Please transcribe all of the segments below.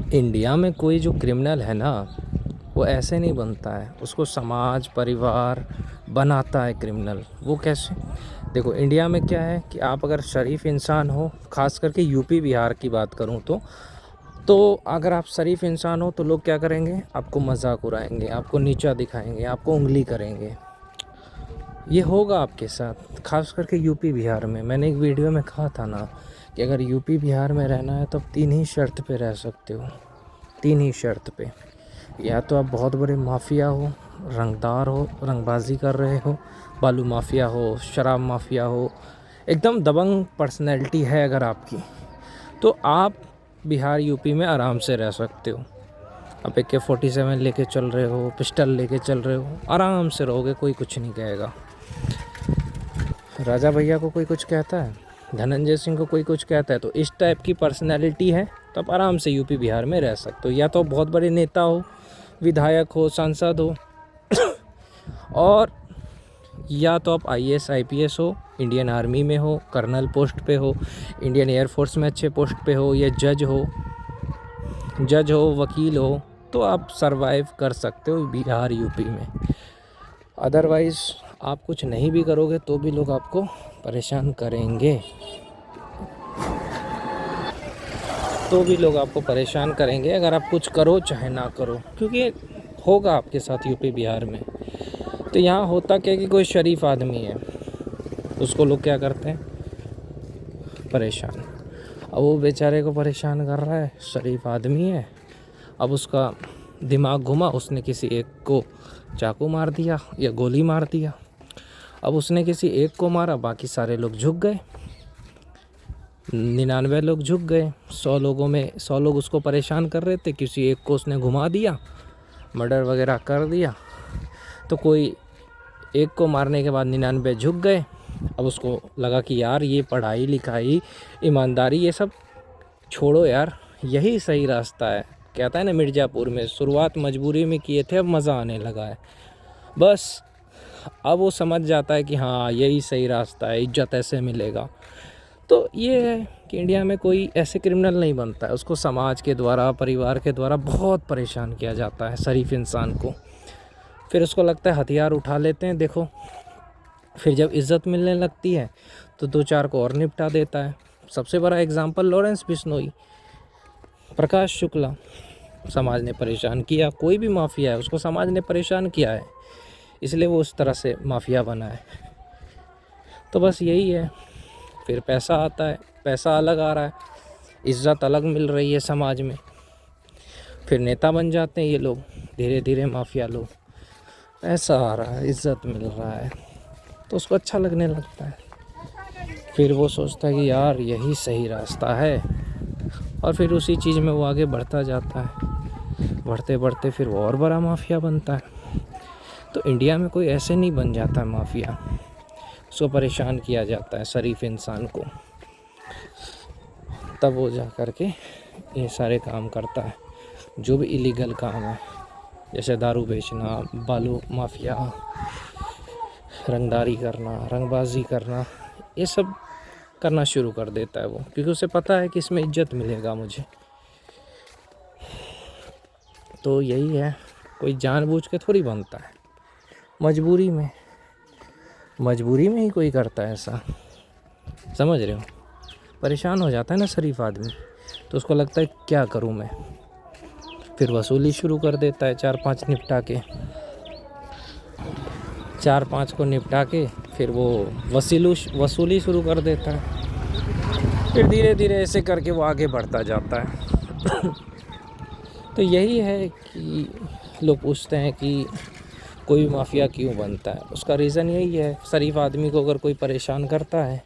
India में कोई जो क्रिमिनल है ना, वो ऐसे नहीं बनता है, उसको समाज परिवार बनाता है क्रिमिनल। वो कैसे? देखो इंडिया में क्या है कि आप अगर शरीफ इंसान हो, ख़ास करके यूपी बिहार की बात करूँ तो अगर आप शरीफ इंसान हो तो लोग क्या करेंगे, आपको मजाक उड़ाएंगे, आपको नीचा दिखाएंगे, आपको उंगली करेंगे। ये होगा आपके साथ, खास करके यूपी बिहार में। मैंने एक वीडियो में कहा था ना कि अगर यूपी बिहार में रहना है तो आप 3 ही शर्त पे रह सकते हो, 3 ही शर्त पे। या तो आप बहुत बड़े माफिया हो, रंगदार हो, रंगबाजी कर रहे हो, बालू माफिया हो, शराब माफिया हो, एकदम दबंग पर्सनैलिटी है अगर आपकी, तो आप बिहार यूपी में आराम से रह सकते हो। आप AK-47 लेके चल रहे हो, पिस्टल लेके चल रहे हो, आराम से रहोगे, कोई कुछ नहीं कहेगा। राजा भैया को कोई कुछ कहता है, धनंजय सिंह को कोई कुछ कहता है, तो इस टाइप की पर्सनैलिटी है तो आप आराम से यूपी बिहार में रह सकते हो। या तो बहुत बड़े नेता हो, विधायक हो, सांसद हो, और या तो आप IAS IPS हो, इंडियन आर्मी में हो, कर्नल पोस्ट पे हो, इंडियन एयरफोर्स में अच्छे पोस्ट पे हो, या जज हो, वकील हो, तो आप सरवाइव कर सकते हो बिहार यूपी में। अदरवाइज़ आप कुछ नहीं भी करोगे तो भी लोग आपको परेशान करेंगे, अगर आप कुछ करो चाहे ना करो, क्योंकि होगा आपके साथ यूपी बिहार में। तो यहाँ होता क्या कि कोई शरीफ आदमी है, उसको लोग क्या करते हैं, परेशान। अब वो बेचारे को परेशान कर रहा है, शरीफ आदमी है, अब उसका दिमाग घुमा, उसने किसी एक को चाकू मार दिया या गोली मार दिया। अब उसने किसी एक को मारा, बाकी सारे लोग झुक गए, 99 लोग झुक गए। 100 लोगों में 100 लोग उसको परेशान कर रहे थे, किसी एक को उसने घुमा दिया, मर्डर वगैरह कर दिया, तो कोई एक को मारने के बाद 99 झुक गए। अब उसको लगा कि यार ये पढ़ाई लिखाई, ईमानदारी, ये सब छोड़ो यार, यही सही रास्ता है। कहता है ना मिर्ज़ापुर में, शुरुआत मजबूरी में किए थे, अब मज़ा आने लगा है। बस अब वो समझ जाता है कि हाँ यही सही रास्ता है, इज्जत ऐसे मिलेगा। तो ये है कि इंडिया में कोई ऐसे क्रिमिनल नहीं बनता है, उसको समाज के द्वारा, परिवार के द्वारा बहुत परेशान किया जाता है शरीफ इंसान को। फिर उसको लगता है हथियार उठा लेते हैं, देखो फिर जब इज़्ज़त मिलने लगती है तो 2-4 को और निपटा देता है। सबसे बड़ा एग्जाम्पल लॉरेंस बिश्नोई, प्रकाश शुक्ला। समाज ने परेशान किया, कोई भी माफिया है उसको समाज ने परेशान किया है, इसलिए वो उस तरह से माफिया बना है। तो बस यही है। फिर पैसा आता है, पैसा अलग आ रहा है, इज़्ज़त अलग मिल रही है समाज में, फिर नेता बन जाते हैं ये लोग, धीरे धीरे माफिया लोग। पैसा आ रहा है, इज़्ज़त मिल रहा है, तो उसको अच्छा लगने लगता है। फिर वो सोचता है कि यार यही सही रास्ता है, और फिर उसी चीज़ में वो आगे बढ़ता जाता है। बढ़ते बढ़ते फिर वो और बड़ा माफिया बनता है। तो इंडिया में कोई ऐसे नहीं बन जाता है माफिया, उसको परेशान किया जाता है शरीफ इंसान को, तब वो जा कर के ये सारे काम करता है जो भी इलीगल काम है, जैसे दारू बेचना, बालू माफिया, रंगदारी करना, रंगबाजी करना, ये सब करना शुरू कर देता है वो, क्योंकि उसे पता है कि इसमें इज्जत मिलेगा मुझे। तो यही है, कोई जानबूझ के थोड़ी बनता है, मजबूरी में ही कोई करता है ऐसा, समझ रहे हो। परेशान हो जाता है ना शरीफ आदमी, तो उसको लगता है क्या करूं मैं, फिर वसूली शुरू कर देता है। 4-5 को निपटा के फिर वो वसूली शुरू कर देता है। फिर धीरे धीरे ऐसे करके वो आगे बढ़ता जाता है। तो यही है कि लोग पूछते हैं कि कोई भी माफिया क्यों बनता है, उसका रीज़न यही है, शरीफ आदमी को अगर कोई परेशान करता है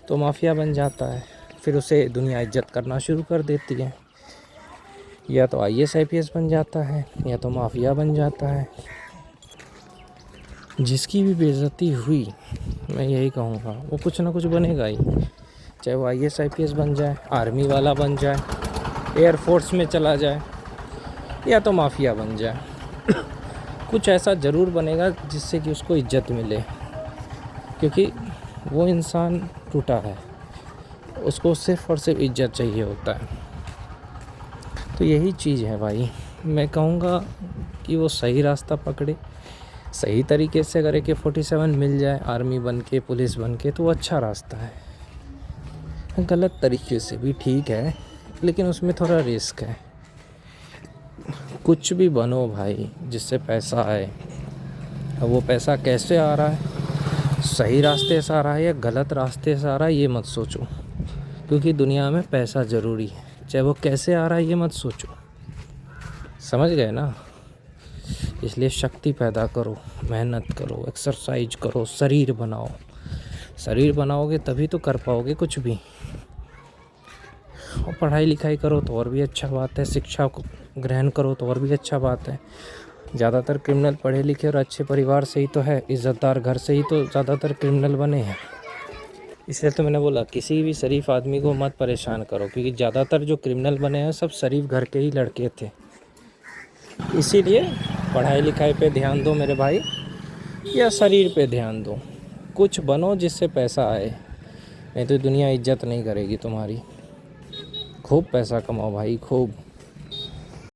तो माफिया बन जाता है, फिर उसे दुनिया इज्जत करना शुरू कर देती है। या तो IAS IPS बन जाता है, या तो माफिया बन जाता है। जिसकी भी बेइज्जती हुई, मैं यही कहूँगा, वो कुछ ना कुछ बनेगा ही, चाहे वो IAS IPS बन जाए, आर्मी वाला बन जाए, एयरफोर्स में चला जाए, या तो माफिया बन जाए। कुछ ऐसा ज़रूर बनेगा जिससे कि उसको इज्जत मिले, क्योंकि वो इंसान टूटा है, उसको सिर्फ़ और सिर्फ इज्जत चाहिए होता है। तो यही चीज़ है भाई, मैं कहूँगा कि वो सही रास्ता पकड़े, सही तरीके से अगर AK-47 मिल जाए आर्मी बन के, पुलिस बन के, तो वो अच्छा रास्ता है। गलत तरीके से भी ठीक है, लेकिन उसमें थोड़ा रिस्क है। कुछ भी बनो भाई जिससे पैसा आए, अब वो पैसा कैसे आ रहा है, सही रास्ते से आ रहा है या गलत रास्ते से आ रहा है, ये मत सोचो, क्योंकि दुनिया में पैसा ज़रूरी है। चाहे वो कैसे आ रहा है ये मत सोचो, समझ गए ना। इसलिए शक्ति पैदा करो, मेहनत करो, एक्सरसाइज करो, शरीर बनाओ। शरीर बनाओगे तभी तो कर पाओगे कुछ भी। और पढ़ाई लिखाई करो तो और भी अच्छा बात है, शिक्षा को ग्रहण करो तो और भी अच्छा बात है। ज़्यादातर क्रिमिनल पढ़े लिखे और अच्छे परिवार से ही तो है, इज़्ज़तदार घर से ही तो ज़्यादातर क्रिमिनल बने हैं। इसलिए तो मैंने बोला किसी भी शरीफ आदमी को मत परेशान करो, क्योंकि ज़्यादातर जो क्रिमिनल बने हैं सब शरीफ घर के ही लड़के थे। इसीलिए पढ़ाई लिखाई पे ध्यान दो मेरे भाई, या शरीर पे ध्यान दो। कुछ बनो जिससे पैसा आए, नहीं तो दुनिया इज्जत नहीं करेगी तुम्हारी। खूब पैसा कमाओ भाई, खूब।